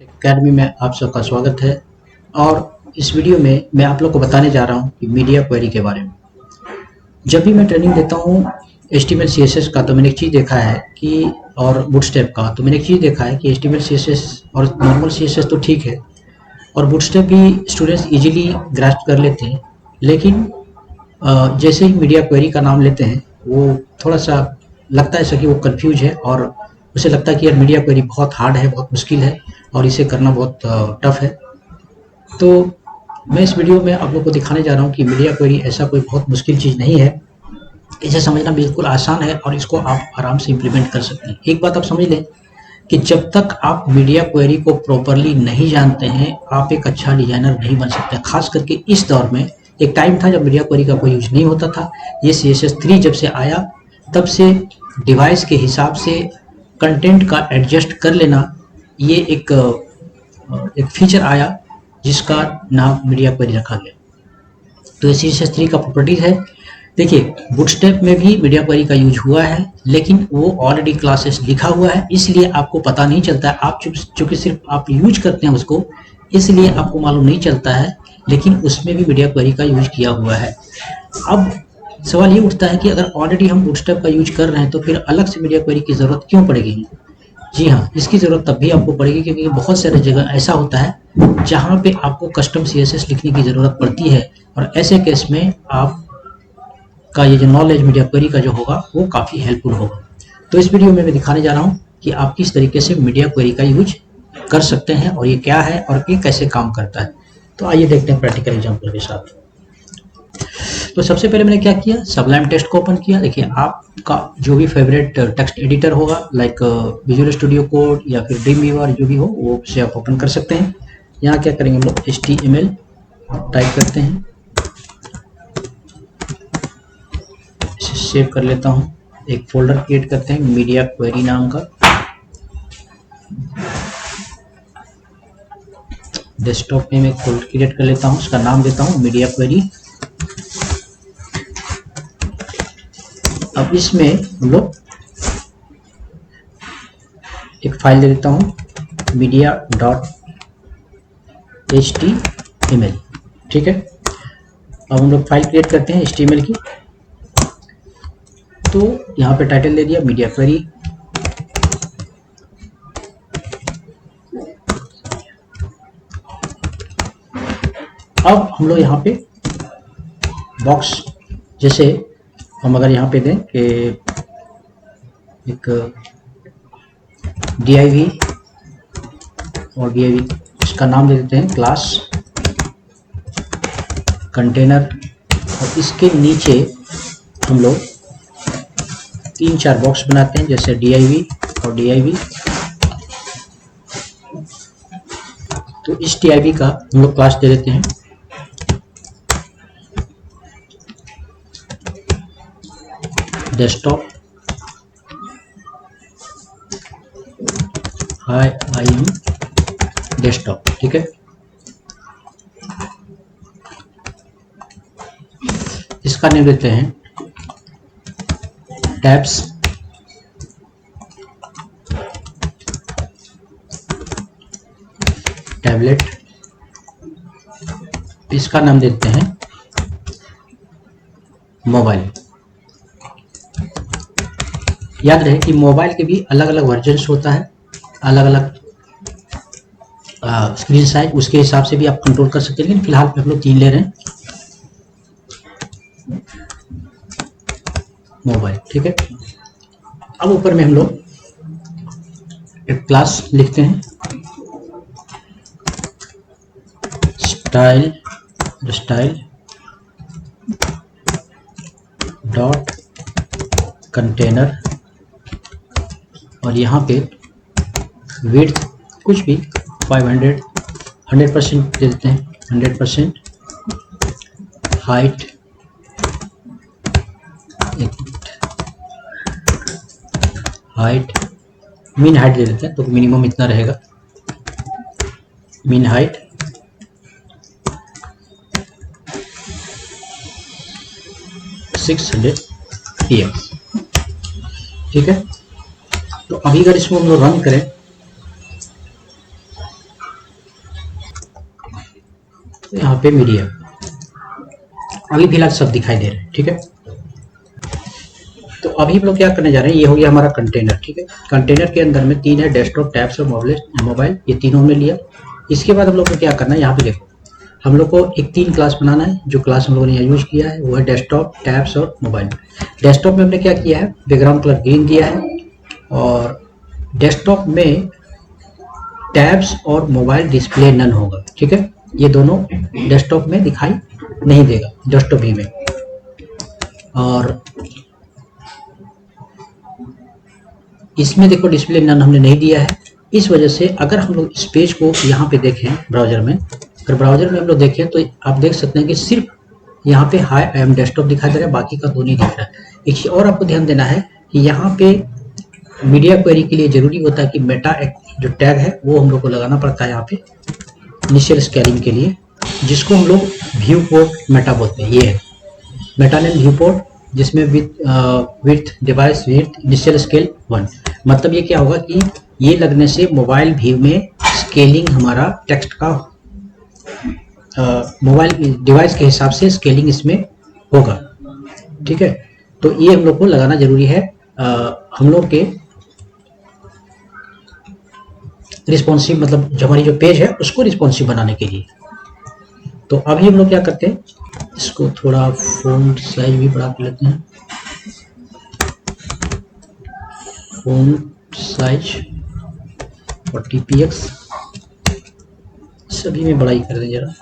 Academy में आप सबका स्वागत है। और इस वीडियो में मैं आप लोग को बताने जा रहा हूं कि मीडिया क्वेरी के बारे में। जब भी मैं ट्रेनिंग देता हूं HTML CSS का, तो मैंने एक चीज़ देखा है कि, और बूटस्ट्रैप का, तो मैंने एक चीज़ देखा है कि HTML CSS और नॉर्मल CSS तो ठीक है, और बूटस्ट्रैप भी स्टूडेंट्स इजीली ग्रास्प कर लेते हैं, लेकिन जैसे ही मीडिया क्वेरी का नाम लेते हैं वो थोड़ा सा लगता है ऐसा कि वो कंफ्यूज है, और उसे लगता है कि यार मीडिया क्वेरी बहुत हार्ड है, बहुत मुश्किल है और इसे करना बहुत टफ है। तो मैं इस वीडियो में आप लोग को दिखाने जा रहा हूँ कि मीडिया क्वेरी ऐसा कोई बहुत मुश्किल चीज़ नहीं है, इसे समझना बिल्कुल आसान है और इसको आप आराम से इम्प्लीमेंट कर सकते हैं। एक बात आप समझ लें कि जब तक आप मीडिया क्वेरी को प्रॉपरली नहीं जानते हैं, आप एक अच्छा डिजाइनर नहीं बन सकते। खास करके इस दौर में, एक टाइम था जब मीडिया क्वेरी का कोई यूज नहीं होता था। ये CSS3 जब से आया, तब से डिवाइस के हिसाब से कंटेंट का एडजस्ट कर लेना, ये एक फीचर आया जिसका नाम मीडिया क्वेरी रखा गया। तो ये CSS3 का प्रॉपर्टीज है। देखिए, बूटस्ट्रैप में भी मीडिया क्वेरी का यूज हुआ है, लेकिन वो ऑलरेडी क्लासेस लिखा हुआ है, इसलिए आपको पता नहीं चलता है। आप चूंकि सिर्फ आप यूज करते हैं उसको, इसलिए आपको मालूम नहीं चलता है, लेकिन उसमें भी मीडिया क्वेरी का यूज किया हुआ है। अब सवाल ये उठता है कि अगर ऑलरेडी हम बूटस्ट्रैप का यूज कर रहे हैं तो फिर अलग से मीडिया क्वेरी की जरूरत क्यों पड़ेगी? जी हाँ, इसकी ज़रूरत तब भी आपको पड़ेगी क्योंकि बहुत सारे जगह ऐसा होता है जहाँ पे आपको कस्टम CSS लिखने की ज़रूरत पड़ती है, और ऐसे केस में आपका ये जो नॉलेज मीडिया क्वेरी का जो होगा वो काफ़ी हेल्पफुल होगा। तो इस वीडियो में मैं दिखाने जा रहा हूँ कि आप किस तरीके से मीडिया क्वेरी का यूज कर सकते हैं, और ये क्या है और ये कैसे काम करता है। तो आइए देखते हैं प्रैक्टिकल एग्जाम्पल के साथ। तो सबसे पहले मैंने क्या किया, सबलाइम टेक्स्ट को ओपन किया। देखिए, आपका जो भी फेवरेट टेक्स्ट एडिटर होगा, लाइक विजुअल स्टूडियो कोड या फिर ड्रीम वीवर, जो भी हो वो उसे आप ओपन कर सकते हैं। यहाँ क्या करेंगे हम लोग, HTML टाइप करते हैं, इसे सेव कर लेता हूँ। एक फोल्डर क्रिएट करते हैं मीडिया क्वेरी नाम का, डेस्कटॉप में मैं एक फोल्डर क्रिएट कर लेता हूँ, उसका नाम देता हूँ मीडिया क्वेरी। अब इसमें हम लोग एक फाइल दे देता हूँ media.html, ठीक है। अब हम लोग फाइल क्रिएट करते हैं HTML की। तो यहाँ पे टाइटल दे दिया मीडिया क्वेरी। अब हम लोग यहाँ पे बॉक्स, जैसे हम अगर यहाँ पे दें कि एक div, और div इसका नाम दे देते हैं क्लास कंटेनर, और इसके नीचे हम लोग 3-4 बॉक्स बनाते हैं, जैसे div और div। तो इस div का हम लोग क्लास दे देते हैं desktop, hi I am desktop, ठीक है। इसका नेम देते हैं टैब्स, टैबलेट। इसका नाम देते हैं मोबाइल। याद रहे कि मोबाइल के भी अलग अलग वर्जन्स होता है, अलग अलग स्क्रीन साइज, उसके हिसाब से भी आप कंट्रोल कर सकते हैं, लेकिन फिलहाल हम लोग 3 ले रहे हैं, मोबाइल, ठीक है। अब ऊपर में हम लोग एक क्लास लिखते हैं स्टाइल डॉट कंटेनर, और यहाँ पे विड्थ कुछ भी 100% दे देते हैं, 100%। हाइट मीन हाइट दे देते हैं, तो मिनिमम इतना रहेगा, मीन हाइट 600 px, ठीक है। तो अभी अगर इसको हम लोग रन करें तो यहाँ पे मीडिया अभी फिलहाल सब दिखाई दे रहे हैं। ठीक है, तो अभी हम लोग क्या करने जा रहे हैं, ये हो गया हमारा कंटेनर। ठीक है, कंटेनर के अंदर में 3 है, डेस्कटॉप, टैब्स और मोबाइल, ये तीनों हमने लिया। इसके बाद हम लोग को क्या करना है, यहाँ पे देखो हम लोग को एक 3 क्लास बनाना है। जो क्लास हम लोगों ने यहाँ यूज किया है वो है डेस्कटॉप, टैब्स और मोबाइल। डेस्कटॉप में हमने क्या किया है, बैकग्राउंड कलर ग्रीन दिया है, और डेस्कटॉप में टैब्स और मोबाइल डिस्प्ले नन होगा। ठीक है, ये दोनों डेस्कटॉप में दिखाई नहीं देगा, डेस्कटॉप ही में। और इसमें देखो डिस्प्ले नन हमने नहीं दिया है, इस वजह से अगर हम लोग इस पेज को यहाँ पे देखें ब्राउजर में, अगर ब्राउजर में हम लोग देखें तो आप देख सकते हैं कि सिर्फ यहाँ पे हाई आई एम डेस्कटॉप दिखाई दे रहा है, बाकी का तो नहीं दिख रहा है। एक चीज और आपको ध्यान देना है कि यहाँ पे मीडिया क्वेरी के लिए जरूरी होता है कि मेटा जो टैग है वो हम लोग को लगाना पड़ता है यहाँ पे इनिशियल स्केलिंग के लिए, जिसको हम लोग व्यू पोर्ट मेटा बोलते हैं। ये है मेटा नेम व्यू पोर्ट, जिसमें with device with initial scale 1। मतलब ये क्या होगा कि ये लगने से मोबाइल व्यू में स्केलिंग हमारा टेक्स्ट का मोबाइल डिवाइस के हिसाब से स्केलिंग इसमें होगा। ठीक है, तो ये हम लोग को लगाना जरूरी है हम लोग के रिस्पॉन्सिव, मतलब जो हमारी जो पेज है उसको रिस्पॉन्सिव बनाने के लिए। तो अभी हम लोग क्या करते हैं, इसको थोड़ा फ़ॉन्ट साइज भी बढ़ा कर लेते हैं, फ़ॉन्ट साइज 40 px सभी में बड़ाई कर दें जरा।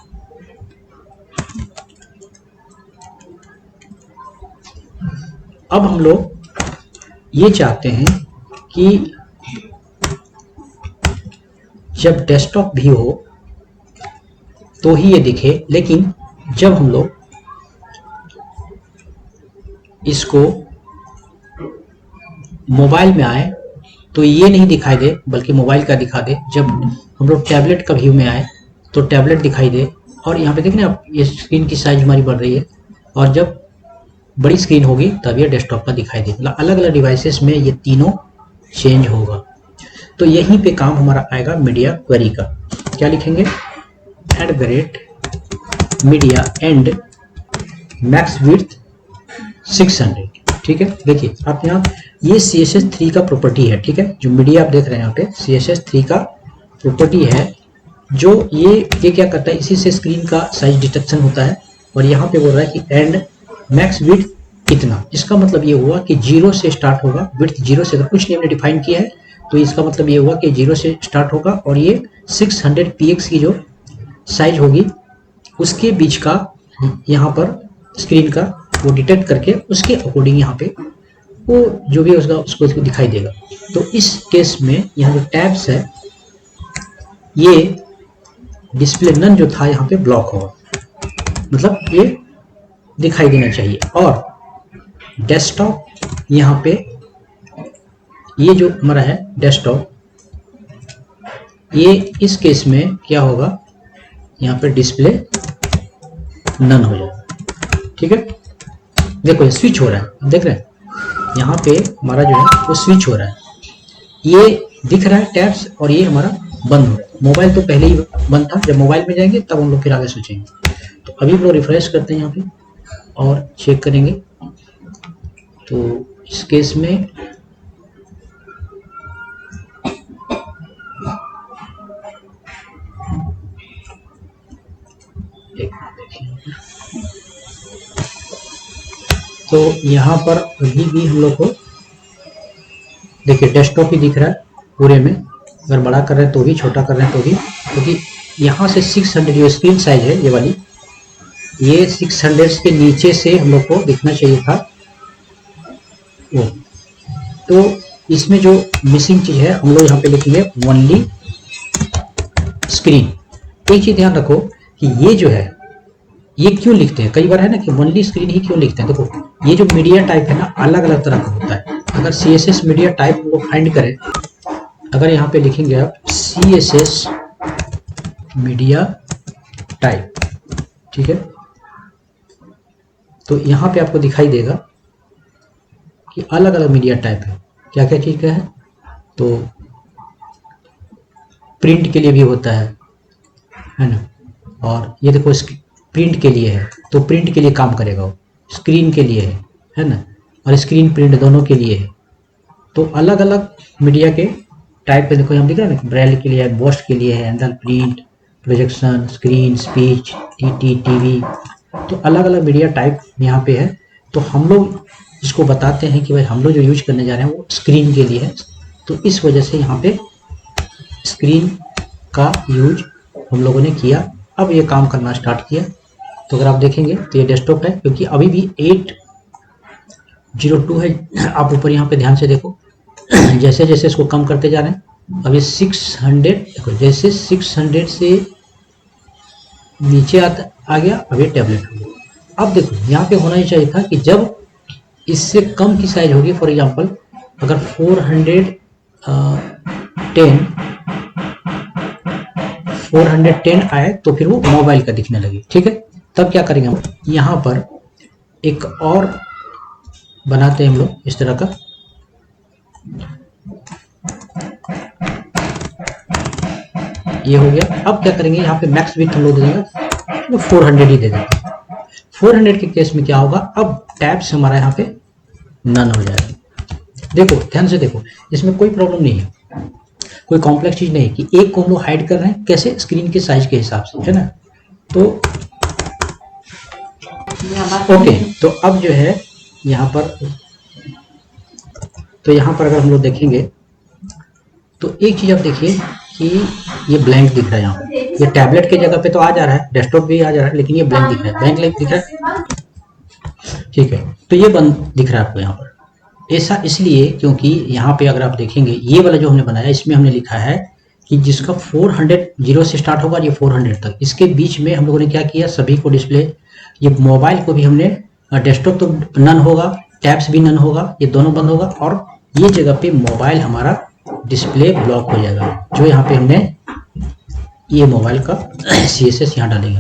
अब हम लोग ये चाहते हैं कि जब डेस्कटॉप भी हो तो ही ये दिखे, लेकिन जब हम लोग इसको मोबाइल में आए तो ये नहीं दिखाई दे, बल्कि मोबाइल का दिखा दे। जब हम लोग टैबलेट का व्यू में आए तो टैबलेट दिखाई दे, और यहाँ पे देखें आप ये स्क्रीन की साइज हमारी बढ़ रही है, और जब बड़ी स्क्रीन होगी तब ये डेस्कटॉप का दिखाई दे। मतलब अलग अलग डिवाइसेस में ये तीनों चेंज होगा। तो यहीं पे काम हमारा आएगा मीडिया क्वेरी का। क्या लिखेंगे, @मीडिया एंड मैक्स विड्थ 600। ठीक है, देखिए आप यहाँ ये CSS3 का प्रॉपर्टी है। ठीक है, जो मीडिया आप देख रहे हैं यहाँ पे CSS3 का प्रॉपर्टी है, जो ये क्या करता है, इसी से स्क्रीन का साइज डिटेक्शन होता है। और यहाँ पे बोल रहा है कि एंड मैक्स विड्थ कितना। इसका मतलब ये हुआ कि 0 से स्टार्ट होगा, विड्थ 0 से, अगर कुछ नहीं हमने डिफाइन किया है तो इसका मतलब ये हुआ कि 0 से स्टार्ट होगा, और ये 600 px की जो साइज होगी उसके बीच का यहाँ पर स्क्रीन का वो डिटेक्ट करके उसके अकॉर्डिंग यहाँ पे वो जो भी उसका उसको दिखाई देगा। तो इस केस में यहाँ जो टैब्स है ये डिस्प्ले नन जो था यहाँ पे ब्लॉक होगा, मतलब ये दिखाई देना चाहिए। और डेस्कटॉप यहाँ पे ये जो हमारा है डेस्कटॉप, ये इस केस में क्या होगा, यहाँ पे डिस्प्ले नन हो जाएगा। ठीक है, देखो ये स्विच हो रहा है, देख रहे हैं यहाँ पे हमारा जो है वो स्विच हो रहा है, ये दिख रहा है टैब्स, और ये हमारा बंद हो रहा है। मोबाइल तो पहले ही बंद था, जब मोबाइल में जाएंगे तब हम लोग फिर आगे सोचेंगे। तो अभी हम लोग रिफ्रेश करते हैं यहाँ पे और चेक करेंगे। तो इस केस में तो यहाँ पर अभी भी हम लोग को देखिए डेस्कटॉप ही दिख रहा है पूरे में, अगर बड़ा कर रहे हैं तो भी, छोटा कर रहे हैं तो भी, क्योंकि यहाँ से 600 जो स्क्रीन साइज है ये वाली, ये 600 के नीचे से हम लोग को दिखना चाहिए था वो। तो इसमें जो मिसिंग चीज है हम लोग यहाँ पे लिखेंगे ओनली स्क्रीन। एक चीज ध्यान रखो कि ये जो है ये क्यों लिखते हैं, कई बार है ना कि ओनली स्क्रीन ही क्यों लिखते हैं। देखो ये जो मीडिया टाइप है ना अलग अलग तरह का होता है। अगर CSS मीडिया टाइप को फाइंड करें, अगर यहाँ पे लिखेंगे आप CSS मीडिया टाइप, ठीक है, तो यहाँ पे आपको दिखाई देगा कि अलग अलग मीडिया टाइप है। क्या क्या चीज का है, तो प्रिंट के लिए भी होता है ना, और ये देखो प्रिंट के लिए है तो प्रिंट के लिए काम करेगा वो, स्क्रीन के लिए है ना, और स्क्रीन प्रिंट दोनों के लिए है। तो अलग अलग मीडिया के टाइप पे देखो यहाँ दिख रहा है ना, ब्रेल के लिए है, बोस्ट के लिए है, एंडल print, projection, screen, speech, TT, TV, तो अलग अलग मीडिया टाइप यहाँ पे है। तो हम लोग इसको बताते हैं कि भाई हम लोग जो यूज करने जा रहे हैं वो स्क्रीन के लिए है, तो इस वजह से यहाँ पे स्क्रीन का यूज हम लोगों ने किया। अब ये काम करना स्टार्ट किया। तो अगर आप देखेंगे तो ये डेस्कटॉप है, क्योंकि अभी भी 802 है। आप ऊपर यहाँ पे ध्यान से देखो, जैसे जैसे इसको कम करते जा रहे हैं, अभी 600 देखो, जैसे 600 से नीचे आ गया, अब ये टैबलेट हो गया। अब देखो यहाँ पे होना ही चाहिए था कि जब इससे कम की साइज होगी, फॉर एग्जांपल अगर 410 आए तो फिर वो मोबाइल का दिखने लगे, ठीक है। तब क्या करेंगे हम, यहाँ पर एक और बनाते हैं हम लोग इस तरह का, ये हो गया। अब क्या करेंगे, यहाँ पे मैक्स विड्थ हम लोग दे देंगे, तो 400 ही दे देंगे। 400 के केस में क्या होगा, अब टैब्स हमारा यहाँ पे नन हो जाएगा। देखो ध्यान से देखो, इसमें कोई प्रॉब्लम नहीं है, कोई कॉम्प्लेक्स चीज नहीं है कि एक को हम लोग हाइड कर रहे हैं, कैसे, स्क्रीन के साइज के हिसाब से, है ना। तो ओके, तो अब जो है यहाँ पर, तो यहाँ पर अगर हम लोग देखेंगे तो एक चीज आप देखिए कि ये ब्लैंक दिख रहा है। यहाँ ये टैबलेट के जगह पे तो आ जा रहा है, डेस्कटॉप भी आ जा रहा है, लेकिन ये ब्लैंक दिख रहा है, ब्लैंक दिख रहा है, ठीक है। तो ये बंद दिख रहा है आपको यहाँ पर, ऐसा इसलिए क्योंकि यहाँ पे अगर आप देखेंगे ये वाला जो हमने बनाया, इसमें हमने लिखा है कि जिसका 400 जीरो से स्टार्ट होगा, ये 400 तक, इसके बीच में हम लोगों ने क्या किया, सभी को डिस्प्ले, ये मोबाइल को भी हमने, डेस्कटॉप तो नन होगा, टैब्स भी नन होगा, ये दोनों बंद होगा, और ये जगह पे मोबाइल हमारा डिस्प्ले ब्लॉक हो जाएगा, जो यहाँ पे हमने ये मोबाइल का CSS यहाँ डालेंगे,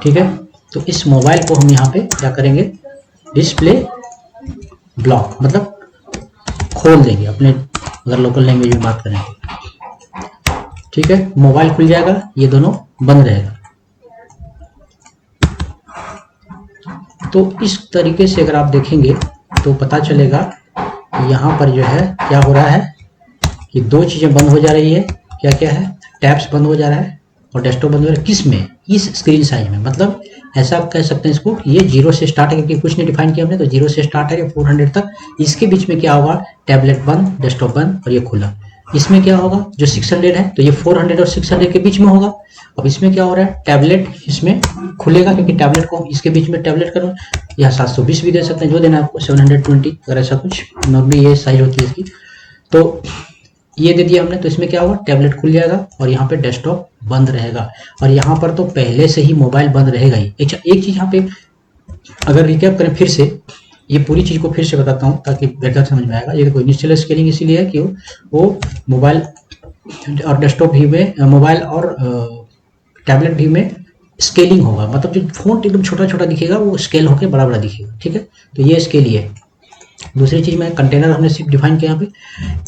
ठीक है। तो इस मोबाइल को हम यहाँ पे क्या करेंगे, डिस्प्ले ब्लॉक मतलब खोल देंगे, अपने अगर लोकल लैंग्वेज में बात करें, ठीक है। मोबाइल खुल जाएगा, ये दोनों बंद रहेगा। तो इस तरीके से अगर आप देखेंगे तो पता चलेगा यहाँ पर जो है क्या हो रहा है कि दो चीजें बंद हो जा रही है। क्या क्या है, टैब्स बंद हो जा रहा है और डेस्कटॉप बंद हो रहा है, किस में, इस स्क्रीन साइज में। मतलब ऐसा आप कह सकते हैं इसको, ये 0 से स्टार्ट है, क्योंकि कुछ नहीं डिफाइन किया हमने, तो 0 से स्टार्ट है 400 तक, इसके बीच में क्या होगा, टैबलेट बंद, डेस्कटॉप बंद, और ये खुला। इसमें क्या होगा, जो 600 है तो ये 400 और 600 के बीच में होगा। अब इसमें क्या हो रहा है, टैबलेट इसमें खुलेगा, क्योंकि टैबलेट को इसके बीच में टैबलेट करो, यहाँ 720 भी दे सकते हैं, जो देना है आपको 720, अगर ऐसा कुछ नॉर्मली ये साइज होती है इसकी। तो ये दे दिया हमने, तो इसमें क्या होगा, टैबलेट खुल जाएगा और यहाँ पे डेस्कटॉप बंद रहेगा, और यहाँ पर तो पहले से ही मोबाइल बंद रहेगा ही। अच्छा, एक चीज यहाँ पे अगर रिकैप करें फिर से, ये पूरी चीज को फिर से बताता हूँ ताकि बेटर समझ में आएगा। ये देखो, इनिशियल स्केलिंग इसीलिए है कि वो मोबाइल और डेस्कटॉप भी में, मोबाइल और टैबलेट भी में स्केलिंग होगा, मतलब जो फोन एकदम छोटा छोटा दिखेगा वो स्केल होकर बड़ा बड़ा दिखेगा, ठीक है। तो ये इसके लिए है। दूसरी चीज में कंटेनर हमने सिर्फ डिफाइन किया यहाँ पे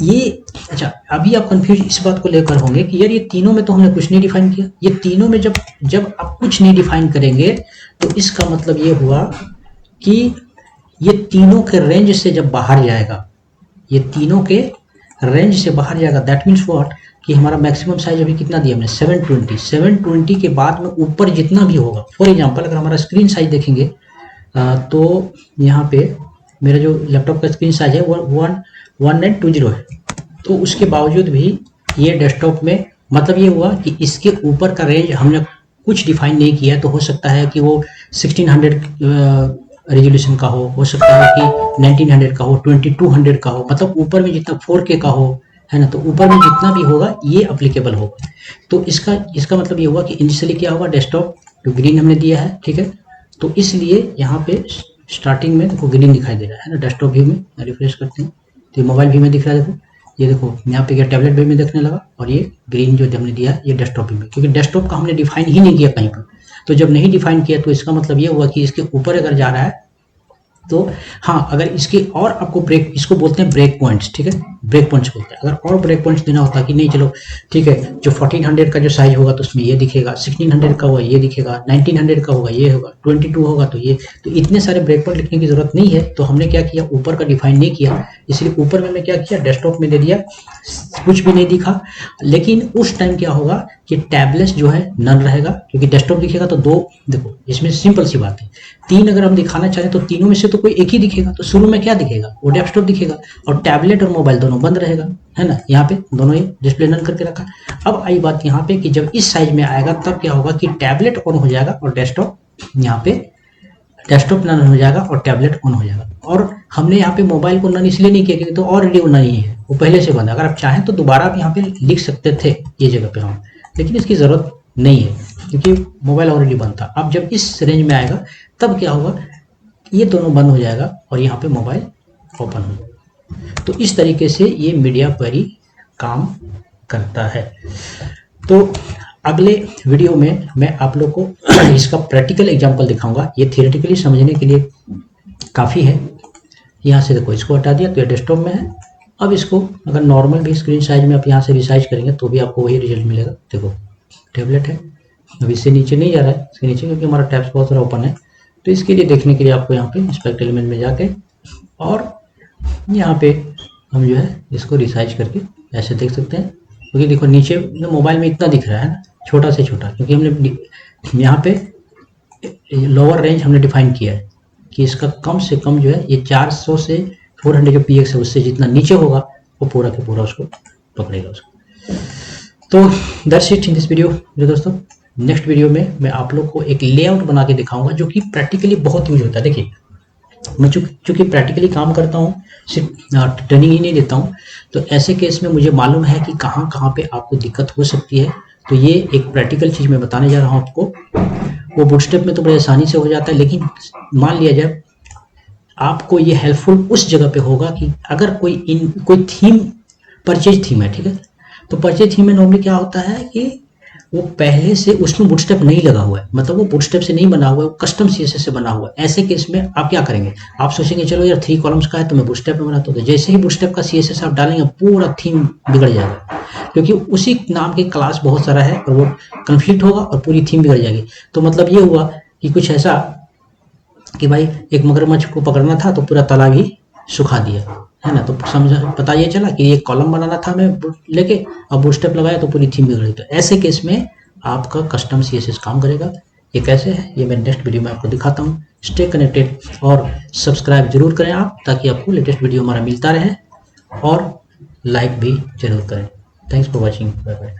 ये। अच्छा, अभी आप कंफ्यूज इस बात को लेकर होंगे कि यार ये तीनों में तो हमने कुछ नहीं डिफाइन किया। ये तीनों में जब आप कुछ नहीं डिफाइन करेंगे तो इसका मतलब ये हुआ कि ये तीनों के रेंज से जब बाहर जाएगा, ये तीनों के रेंज से बाहर जाएगा, दैट मीन्स व्हाट, कि हमारा मैक्सिमम साइज अभी कितना दिया हमने, 720 के बाद में ऊपर जितना भी होगा। फॉर एग्जांपल अगर हमारा स्क्रीन साइज देखेंगे तो यहाँ पे मेरा जो लैपटॉप का स्क्रीन साइज है वो 1920 है, तो उसके बावजूद भी ये डेस्कटॉप में, मतलब ये हुआ कि इसके ऊपर का रेंज हमने कुछ डिफाइन नहीं किया। तो हो सकता है कि वो 1600 रेजोल्यूशन का हो सकता है कि 1900 का हो, 2200 का हो, मतलब ऊपर में जितना 4K का हो, है ना, तो ऊपर में जितना भी होगा ये अप्लीकेबल होगा। तो इसका मतलब ये हुआ कि इनिशियली क्या होगा, डेस्कटॉप तो ग्रीन हमने दिया है, ठीक है। तो इसलिए यहाँ पे स्टार्टिंग में देखो ग्रीन दिखाई दे रहा है ना, डेस्कटॉप व्यू में रिफ्रेश करते हैं तो ये मोबाइल व्यू में दिख रहा है। देखो ये देखो यहाँ पे क्या टैबलेट व्यू में देखने लगा, और ये ग्रीन जो हमने दिया ये डेस्कटॉप व्यू में, क्योंकि डेस्कटॉप का हमने डिफाइन ही नहीं किया कहीं पर। तो जब नहीं डिफाइन किया तो इसका मतलब ये हुआ कि इसके ऊपर अगर जा रहा है तो हाँ, अगर इसके और आपको ब्रेक, इसको बोलते हैं ब्रेक पॉइंट्स, ठीक है। ब्रेक पॉइंट्स बोलते हैं। अगर और ब्रेक पॉइंट्स देना होता कि नहीं चलो ठीक है, जो 1400 का जो साइज होगा तो उसमें ये दिखेगा, 1600 का होगा ये दिखेगा, 1900 का होगा ये होगा, 22 होगा तो ये, तो इतने सारे ब्रेक पॉइंट लिखने की जरूरत नहीं है। तो हमने क्या किया, ऊपर का डिफाइन नहीं किया, इसलिए ऊपर में मैं क्या किया, डेस्कटॉप में दे दिया, कुछ भी नहीं दिखा। लेकिन उस टाइम क्या होगा कि टैबलेट जो है नन रहेगा, क्योंकि डेस्कटॉप दिखेगा तो दो, देखो इसमें सिंपल सी बात है, 3 अगर हम दिखाना चाहें तो तीनों में से तो कोई एक ही दिखेगा, तो शुरू में क्या दिखेगा, वो डेस्कटॉप दिखेगा, और टैबलेट और मोबाइल दोनों बंद रहेगा, है ना। यहाँ पे दोनों ही डिस्प्ले नन करके रखा। अब आई बात यहाँ पे कि जब इस साइज में आएगा तब क्या होगा कि टैबलेट ऑन हो जाएगा और डेस्कटॉप, यहाँ पे डेस्कटॉप नन हो जाएगा और टैबलेट ऑन हो जाएगा। और हमने यहाँ पे मोबाइल को नन इसलिए नहीं किया क्योंकि तो ऑलरेडी वो नहीं है, वो पहले से बंद है। अगर आप चाहें तो दोबारा भी यहाँ पे लिख सकते थे ये जगह पे हम, लेकिन इसकी जरूरत नहीं है क्योंकि मोबाइल ऑलरेडी बंद था। अब जब इस रेंज में आएगा तब क्या होगा, ये दोनों बंद हो जाएगा और यहाँ पे मोबाइल ओपन हो जाएगा। तो इस तरीके से ये मीडिया क्वेरी काम करता है। तो अगले वीडियो में मैं आप लोग को इसका प्रैक्टिकल एग्जांपल दिखाऊंगा। ये थियोरेटिकली समझने के लिए काफ़ी है। यहाँ से देखो, इसको हटा दिया तो ये डेस्कटॉप में है। अब इसको अगर नॉर्मल भी स्क्रीन साइज में आप यहाँ से रिसाइज करेंगे तो भी आपको वही रिजल्ट मिलेगा। देखो टैबलेट है, अब इससे नीचे नहीं जा रहा है, इसके नीचे क्योंकि हमारा टैब्स बहुत सारा ओपन है। तो इसके लिए देखने के लिए आपको यहाँ पे इंस्पेक्ट एलिमेंट में जाके और यहाँ पे हम जो है इसको रिसाइज करके ऐसे देख सकते हैं, क्योंकि देखो नीचे मोबाइल में इतना दिख रहा है ना, छोटा से छोटा, क्योंकि हमने यहाँ पे लोअर रेंज हमने डिफाइन किया है कि इसका कम से कम जो है ये 400 से 400 जो पीएक्स है उससे जितना नीचे होगा वो पूरा के पूरा उसको पकड़ेगा उसको। तो that's it in this video जो दोस्तों। नेक्स्ट वीडियो में मैं आप लोग को एक लेआउट बना के दिखाऊंगा जो कि प्रैक्टिकली बहुत यूज होता है। देखिए मैं चूंकि प्रैक्टिकली काम करता हूँ, सिर्फ ट्रेनिंग ही नहीं देता हूँ, तो ऐसे केस में मुझे मालूम है कि कहाँ कहाँ पे आपको दिक्कत हो सकती है। तो ये एक प्रैक्टिकल चीज़ मैं बताने जा रहा हूँ आपको। वो बूटस्ट्रैप में तो बड़े आसानी से हो जाता है, लेकिन मान लिया जाए आपको ये हेल्पफुल उस जगह पे होगा कि अगर कोई थीम, परचेज थीम है, ठीक है, तो परचेज थीम में नॉर्मली क्या होता है कि वो पहले से उसमें बूटस्ट्रैप नहीं लगा हुआ है, मतलब वो बूटस्ट्रैप से नहीं बना हुआ है, वो कस्टम सीएसएस से बना हुआ है। ऐसे केस में आप क्या करेंगे, आप सोचेंगे चलो यार 3 कॉलम्स का है तो मैं बूटस्ट्रैप में बनाता हूँ, तो जैसे ही बूटस्ट्रैप का सीएसएस आप डालेंगे पूरा थीम बिगड़ जाएगा, क्योंकि उसी नाम के क्लास बहुत सारा है और वो कंफ्लिक्ट होगा और पूरी थीम बिगड़ जाएगी। तो मतलब ये हुआ कि कुछ ऐसा कि भाई एक मगरमच्छ को पकड़ना था तो पूरा तालाब ही सुखा दिया, है ना। तो समझा, पता ये चला कि एक कॉलम बनाना था मैं लेके, अब बूटस्ट्रैप लगाया तो पूरी थीम बिगड़ गई। तो ऐसे केस में आपका कस्टम सीएसएस काम करेगा। ये कैसे है ये मैं नेक्स्ट वीडियो में आपको दिखाता हूँ। स्टे कनेक्टेड और सब्सक्राइब जरूर करें आप, ताकि आपको लेटेस्ट वीडियो हमारा मिलता रहे, और लाइक भी जरूर करें। Thanks for watching, bye bye.